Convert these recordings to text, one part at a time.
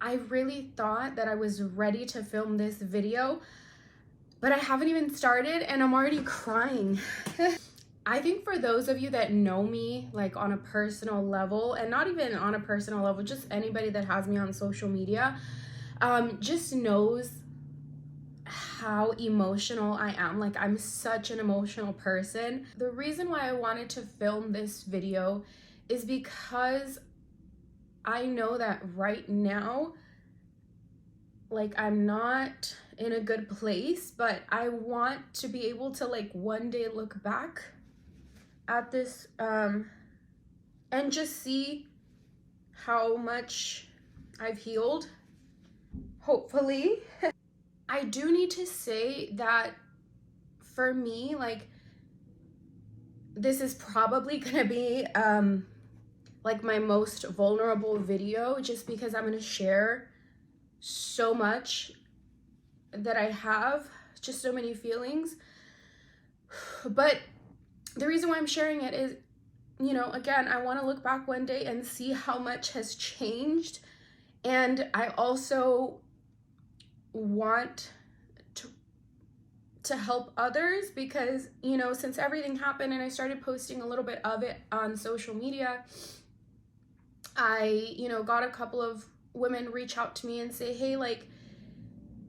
I really thought that I was ready to film this video, but I haven't even started and I'm already crying. I think for those of you that know me like on a personal level, and not even on a personal level, just anybody that has me on social media, just knows how emotional I am. Like, I'm such an emotional person. The reason why I wanted to film this video is because I know that right now, like, I'm not in a good place, but I want to be able to like one day look back at this and just see how much I've healed, hopefully. I do need to say that for me, like, this is probably gonna be like my most vulnerable video, just because I'm gonna share so much that I have, just so many feelings. But the reason why I'm sharing it is, you know, again, I want to look back one day and see how much has changed. And I also want to help others, because, you know, since everything happened and I started posting a little bit of it on social media, I, you know, got a couple of women reach out to me and say, hey, like,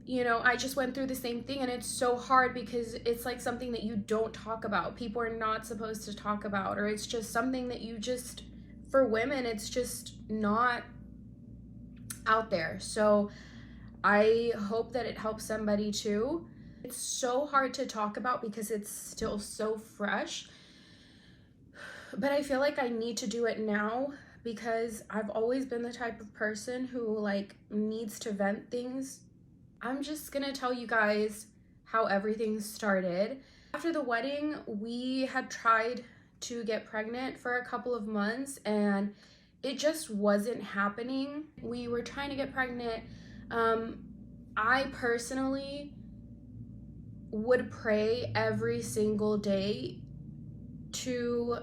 you know, I just went through the same thing, and it's so hard because it's like something that you don't talk about. People are not supposed to talk about, or it's just something that you just, for women, it's just not out there. So I hope that it helps somebody too. It's so hard to talk about because it's still so fresh, but I feel like I need to do it now because I've always been the type of person who like needs to vent things. I'm just gonna tell you guys how everything started. After the wedding, we had tried to get pregnant for a couple of months and it just wasn't happening. We were trying to get pregnant. I personally would pray every single day to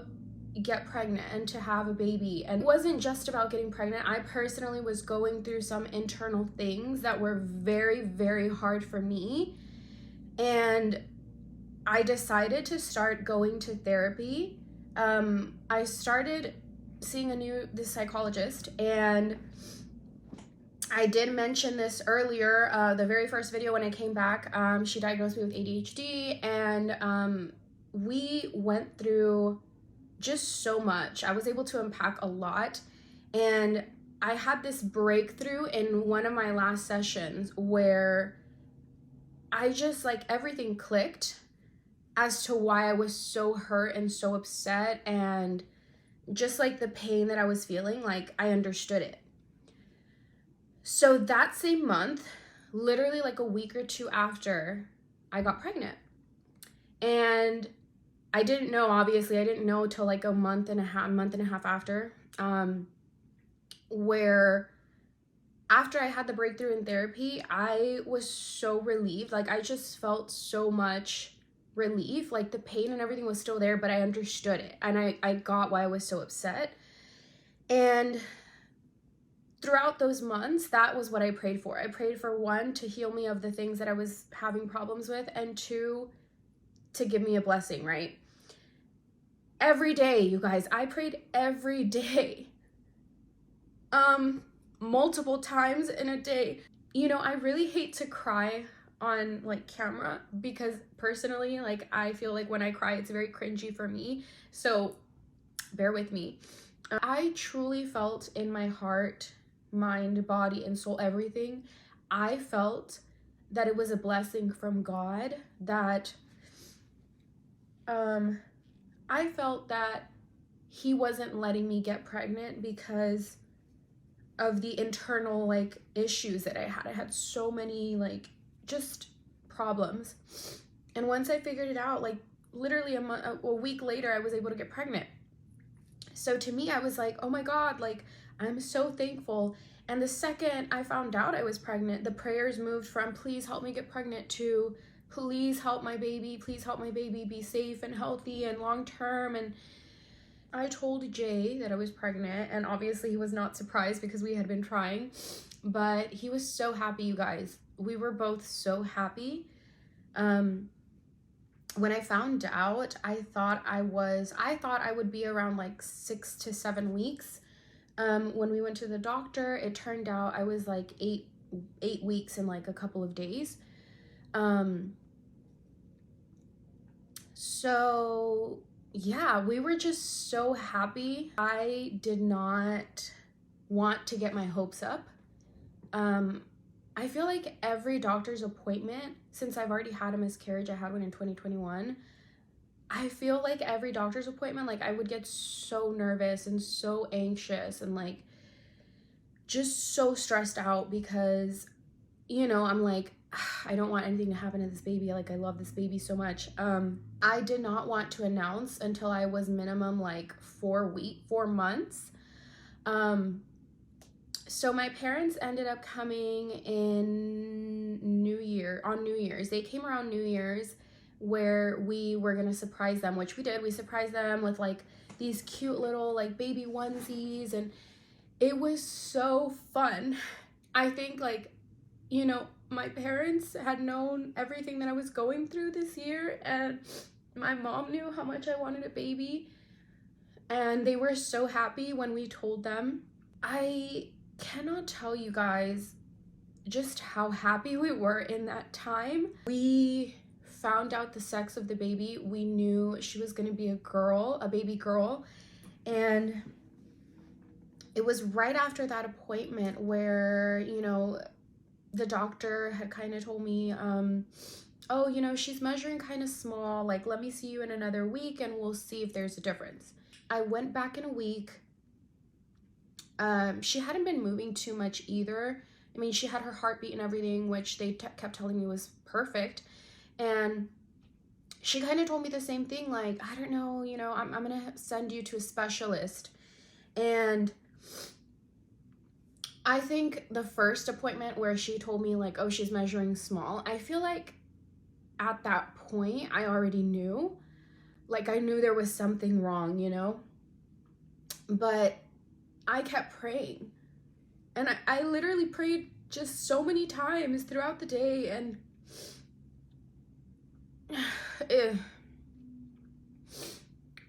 get pregnant and to have a baby. And it wasn't just about getting pregnant. I personally was going through some internal things that were very, very hard for me. And I decided to start going to therapy. I started seeing this psychologist, and I did mention this earlier, the very first video when I came back. She diagnosed me with ADHD, and we went through just so much. I was able to unpack a lot, and I had this breakthrough in one of my last sessions where I just, like, everything clicked as to why I was so hurt and so upset, and just like the pain that I was feeling, like I understood it. So that same month, literally like a week or two after, I got pregnant. And I didn't know, obviously, I didn't know till like a month and a half after, where after I had the breakthrough in therapy, I was so relieved. Like, I just felt so much relief. Like, the pain and everything was still there, but I understood it. And I got why I was so upset. And throughout those months, that was what I prayed for. I prayed for, one, to heal me of the things that I was having problems with, and two, to give me a blessing, right? Every day, you guys, I prayed every day. Multiple times in a day. You know, I really hate to cry on like camera because personally, like, I feel like when I cry, it's very cringy for me. So bear with me. I truly felt in my heart, mind, body, and soul, everything, I felt that it was a blessing from God, that I felt that he wasn't letting me get pregnant because of the internal like issues that I had. I had so many like just problems. And once I figured it out, like literally a week later, I was able to get pregnant. So to me, I was like, oh my God, like, I'm so thankful. And the second I found out I was pregnant, the prayers moved from please help me get pregnant to please help my baby, please help my baby be safe and healthy and long term. And I told Jay that I was pregnant, and obviously he was not surprised because we had been trying. But he was so happy, you guys. We were both so happy. When I found out, I thought I would be around like 6 to 7 weeks. When we went to the doctor, it turned out I was like eight weeks in like a couple of days. So yeah, we were just so happy. I did not want to get my hopes up. I feel like every doctor's appointment, since I've already had a miscarriage, I had one in 2021, I feel like every doctor's appointment, like I would get so nervous and so anxious and like just so stressed out because, you know, I'm like, I don't want anything to happen to this baby. Like, I love this baby so much. I did not want to announce until I was minimum like 4 months. So my parents ended up coming in on New Year's. They came around New Year's where we were gonna surprise them, which we did. We surprised them with like these cute little like baby onesies, and it was so fun. I think like, you know, my parents had known everything that I was going through this year, and my mom knew how much I wanted a baby, and they were so happy when we told them. I cannot tell you guys just how happy we were in that time. We found out the sex of the baby. We knew she was going to be a baby girl, and it was right after that appointment where, you know, the doctor had kind of told me, oh, you know, she's measuring kind of small, like let me see you in another week and we'll see if there's a difference. I went back in a week. She hadn't been moving too much either. I mean, she had her heartbeat and everything, which they kept telling me was perfect. And she kind of told me the same thing, like, I don't know, you know, I'm going to send you to a specialist. And I think the first appointment where she told me like, oh, she's measuring small, I feel like at that point, I already knew. Like, I knew there was something wrong, you know? But I kept praying. And I literally prayed just so many times throughout the day, and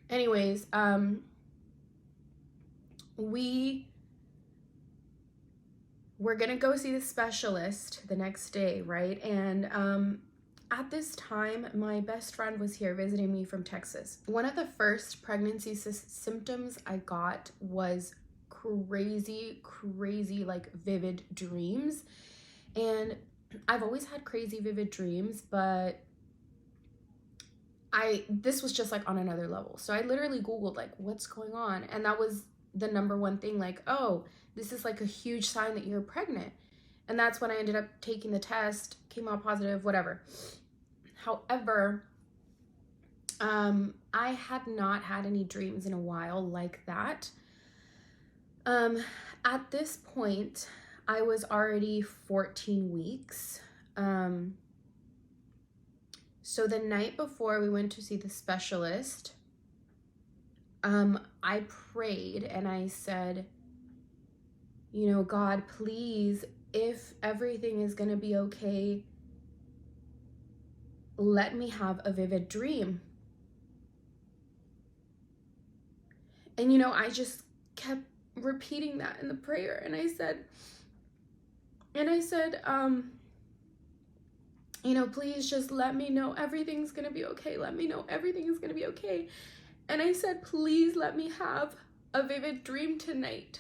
anyways, we were gonna go see the specialist the next day, right? And at this time, my best friend was here visiting me from Texas. One of the first pregnancy symptoms I got was crazy like vivid dreams. And I've always had crazy vivid dreams, but this was just like on another level. So I literally Googled like, what's going on? And that was the number one thing, like, oh, this is like a huge sign that you're pregnant. And that's when I ended up taking the test, came out positive, whatever. However, I had not had any dreams in a while like that. At this point, I was already 14 weeks. So the night before we went to see the specialist, I prayed and I said, you know, God, please, if everything is going to be okay, let me have a vivid dream. And, you know, I just kept repeating that in the prayer. And I said, you know, please just let me know everything's going to be okay. Let me know everything is going to be okay. And I said, please let me have a vivid dream tonight.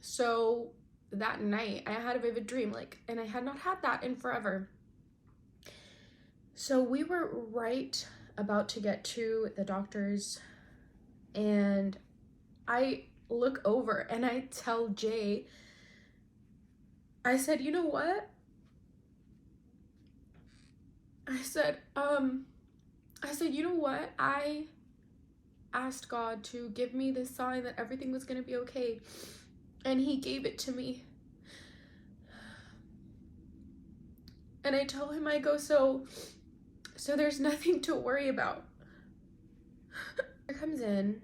So that night I had a vivid dream, like, and I had not had that in forever. So we were right about to get to the doctor's, and I look over and I tell Jay, I said, you know what? I said, you know what? I asked God to give me this sign that everything was going to be okay. And he gave it to me. And I tell him, I go, so there's nothing to worry about. He comes in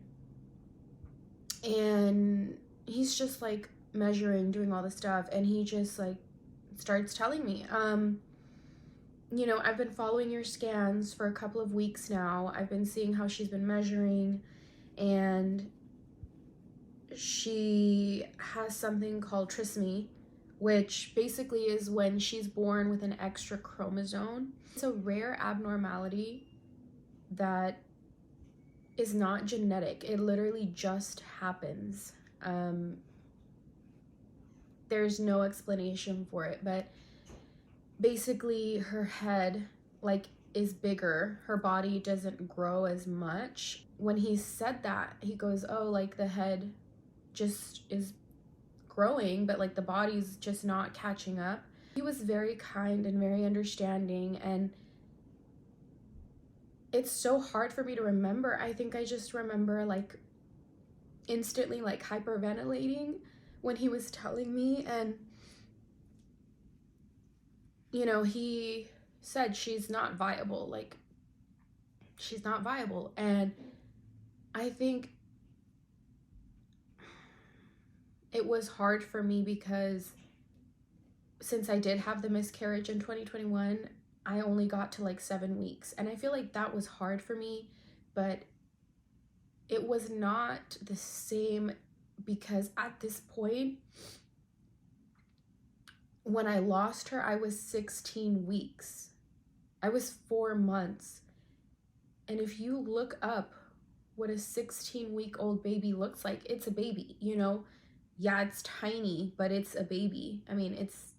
And he's just like measuring, doing all this stuff, and he just like starts telling me, you know, I've been following your scans for a couple of weeks now. I've been seeing how she's been measuring, and she has something called trisomy, which basically is when she's born with an extra chromosome. It's a rare abnormality that is not genetic. It literally just happens. There's no explanation for it, but basically her head like is bigger. Her body doesn't grow as much. When he said that, he goes, oh, like the head just is growing, but like the body's just not catching up. He was very kind and very understanding, and it's so hard for me to remember. I think I just remember like instantly like hyperventilating when he was telling me. And you know, he said she's not viable, like she's not viable. And I think it was hard for me because since I did have the miscarriage in 2021, I only got to like 7 weeks, and I feel like that was hard for me, but it was not the same because at this point when I lost her, I was 16 weeks. I was 4 months. And if you look up what a 16-week-old baby looks like, it's a baby, you know? Yeah, it's tiny, but it's a baby. I mean, it's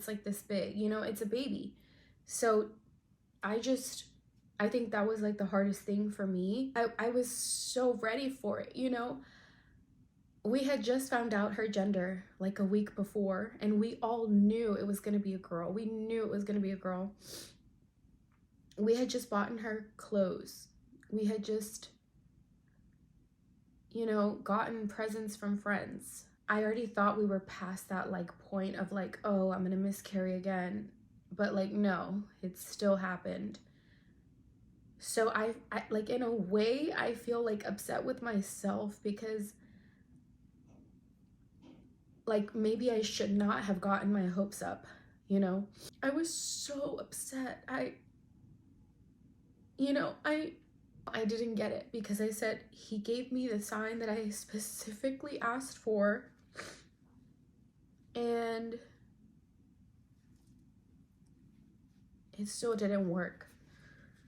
like this big, you know? It's a baby. So I think that was like the hardest thing for me. I was so ready for it, you know? We had just found out her gender like a week before, and we all knew it was going to be a girl. We knew it was going to be a girl. We had just bought her clothes. We had just, you know, gotten presents from friends. I already thought we were past that like point of like, oh, I'm going to miscarry again. But like, no, it still happened. So I like, in a way, I feel like upset with myself because like maybe I should not have gotten my hopes up, you know? I was so upset. I didn't get it because I said he gave me the sign that I specifically asked for, and it still didn't work.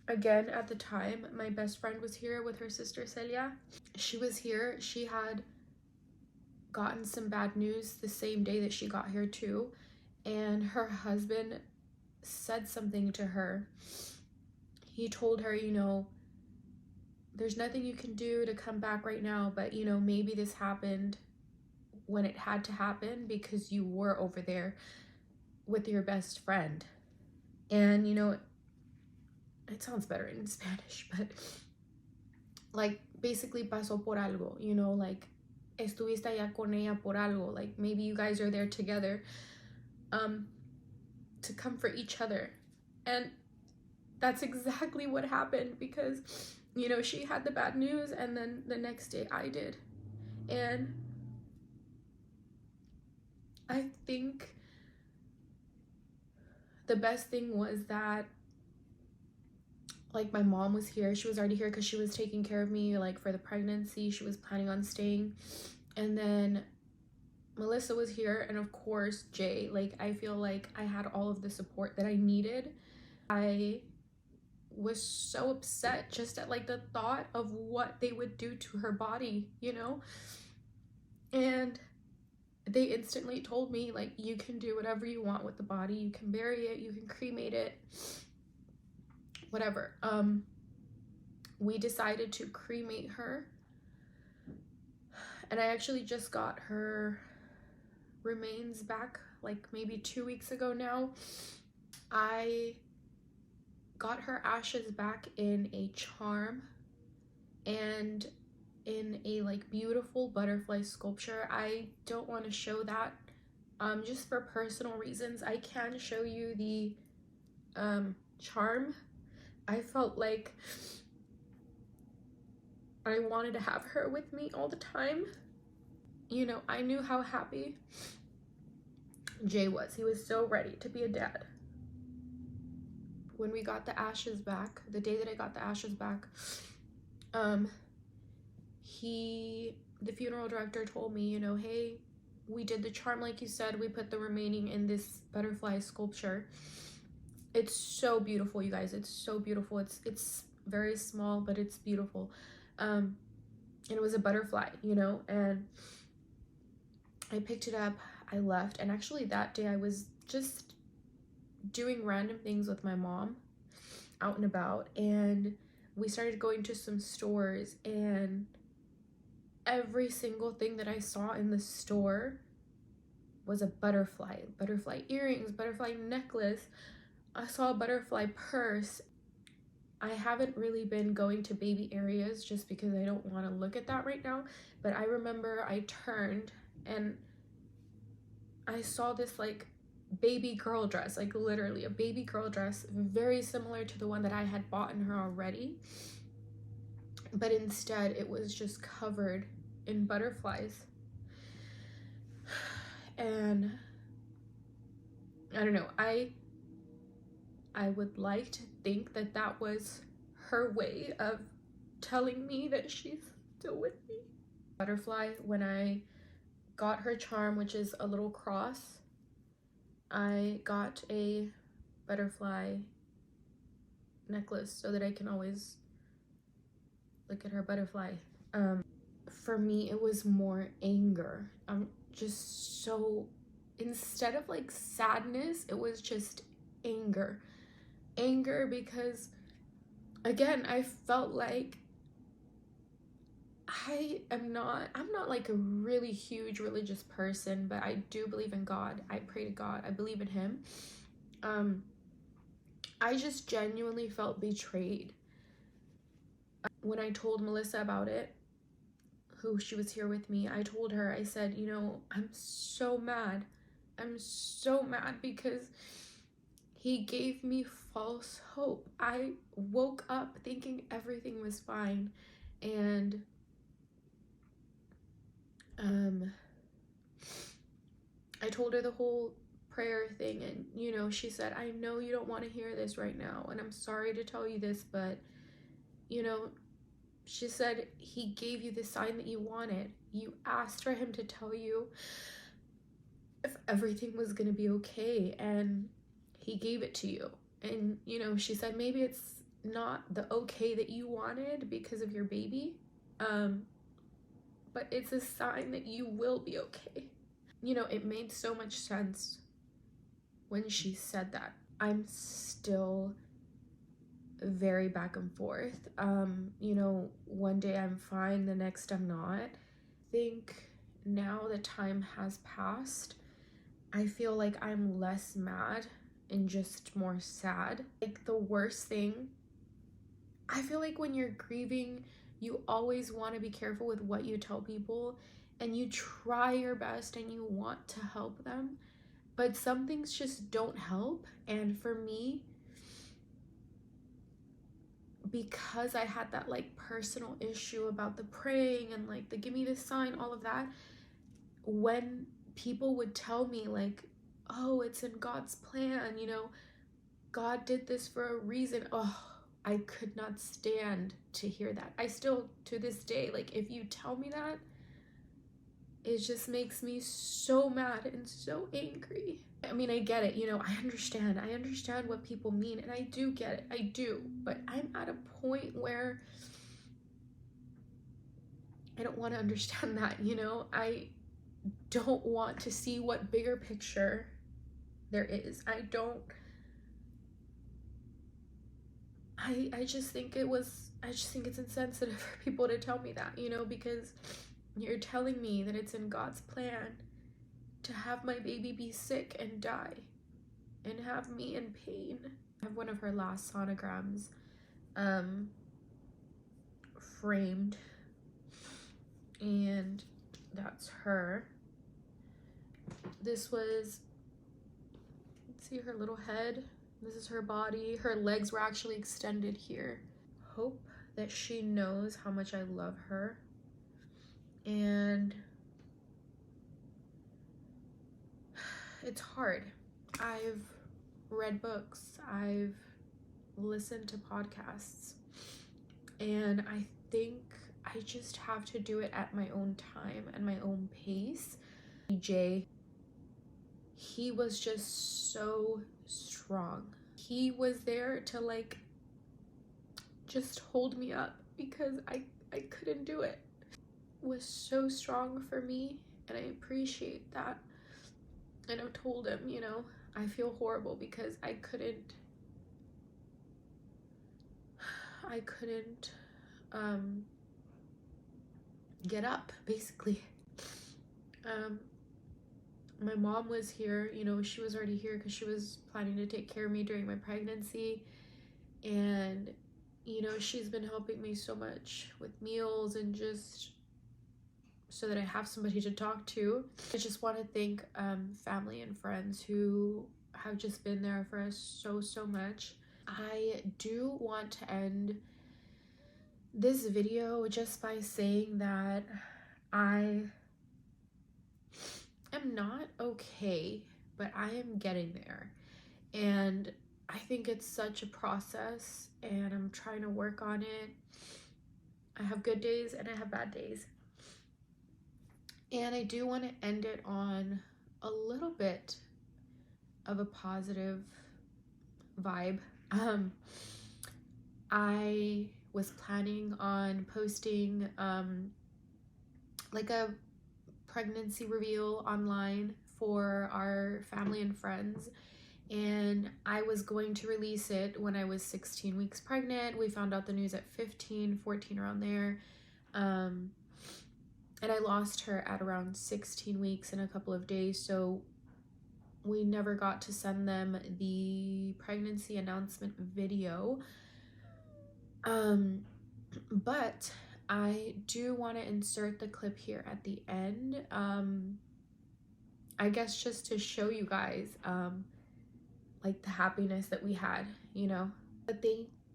Again, at the time, my best friend was here with her sister Celia. She was here. She had gotten some bad news the same day that she got here too, and her husband said something to her. He told her, you know, there's nothing you can do to come back right now, but you know, maybe this happened when it had to happen because you were over there with your best friend. And you know, it sounds better in Spanish, but like basically pasó por algo, you know, like estuviste allá con ella por algo, like maybe you guys are there together to comfort each other. And that's exactly what happened because, you know, she had the bad news and then the next day I did. And I think the best thing was that like my mom was here. She was already here because she was taking care of me like for the pregnancy. She was planning on staying. And then Melissa was here, and of course Jay. Like I feel like I had all of the support that I needed. I was so upset just at like the thought of what they would do to her body, you know? And they instantly told me like, you can do whatever you want with the body. You can bury it, you can cremate it, whatever. We decided to cremate her, and I actually just got her remains back like maybe 2 weeks ago now. I got her ashes back in a charm and in a like beautiful butterfly sculpture. I don't want to show that just for personal reasons. I can show you the charm. I felt like I wanted to have her with me all the time. you know, I knew how happy Jay was. He was so ready to be a dad. When we got the ashes back, the day that I got the ashes back, the funeral director told me, you know, hey, we did the charm like you said. We put the remaining in this butterfly sculpture. It's so beautiful, you guys. It's so beautiful. It's very small, but it's beautiful. And it was a butterfly, you know, and I picked it up, I left, and actually that day I was just doing random things with my mom out and about, and we started going to some stores, and every single thing that I saw in the store was a butterfly earrings, butterfly necklace. I saw a butterfly purse. I haven't really been going to baby areas just because I don't want to look at that right now, but I remember I turned and I saw this like baby girl dress, like literally a baby girl dress, very similar to the one that I had bought in her already, but instead it was just covered in butterflies. And I don't know, I would like to think that that was her way of telling me that she's still with me. Butterfly, when I got her charm, which is a little cross, I got a butterfly necklace so that I can always look at her butterfly. For me, it was more anger. I'm just so, instead of like sadness, it was just anger. Anger because, again, I felt like I'm not like a really huge religious person, but I do believe in God. I pray to God. I believe in him. I just genuinely felt betrayed. When I told Melissa about it, she was here with me, I told her, I said, you know, I'm so mad. I'm so mad because he gave me false hope. I woke up thinking everything was fine, and I told her the whole prayer thing, and you know, she said, I know you don't want to hear this right now, and I'm sorry to tell you this, but you know, she said, he gave you the sign that you wanted. You asked for him to tell you if everything was gonna be okay, and he gave it to you. And you know, she said, maybe it's not the okay that you wanted because of your baby, but it's a sign that you will be okay. You know, it made so much sense when she said that. I'm still very back and forth. You know, one day I'm fine, the next I'm not. I think now that time has passed, I feel like I'm less mad and just more sad. Like the worst thing, I feel like when you're grieving, you always want to be careful with what you tell people, and you try your best and you want to help them, but some things just don't help. And for me, because I had that like personal issue about the praying and like the give me the sign, all of that, when people would tell me like, oh, it's in God's plan, you know, God did this for a reason, oh, I could not stand to hear that. I still, to this day, like if you tell me that, it just makes me so mad and so angry. I mean, I get it, you know, I understand what people mean, and I do get it, I do, but I'm at a point where I don't want to understand that, you know. I don't want to see what bigger picture there is. I just think it's insensitive for people to tell me that, you know, because you're telling me that it's in God's plan to have my baby be sick and die and have me in pain. I have one of her last sonograms framed, and that's her. This was, let's see her little head. This is her body. Her legs were actually extended here. Hope that she knows how much I love her. And it's hard. I've read books, I've listened to podcasts, and I think I just have to do it at my own time and my own pace. DJ, he was just so strong. He was there to like just hold me up because I couldn't do it. Was so strong for me, and I appreciate that. And I've told him, you know, I feel horrible because I couldn't get up, basically. My mom was here, you know, she was already here because she was planning to take care of me during my pregnancy, and you know, she's been helping me so much with meals and just so that I have somebody to talk to. I just want to thank family and friends who have just been there for us so much. I do want to end this video just by saying that I am not okay, but I am getting there. And I think it's such a process, and I'm trying to work on it. I have good days and I have bad days. And I do want to end it on a little bit of a positive vibe. I was planning on posting like a pregnancy reveal online for our family and friends, and I was going to release it when I was 16 weeks pregnant. We found out the news at 15, 14, around there. And I lost her at around 16 weeks and a couple of days, so we never got to send them the pregnancy announcement video. But I do want to insert the clip here at the end, I guess just to show you guys like the happiness that we had, you know. But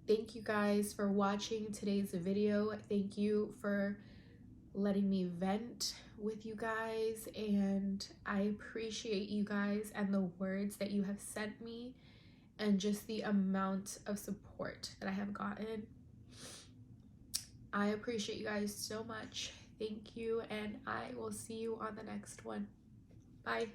thank you guys for watching today's video. Thank you for letting me vent with you guys, and I appreciate you guys and the words that you have sent me and just the amount of support that I have gotten. I appreciate you guys so much. Thank you, and I will see you on the next one. Bye.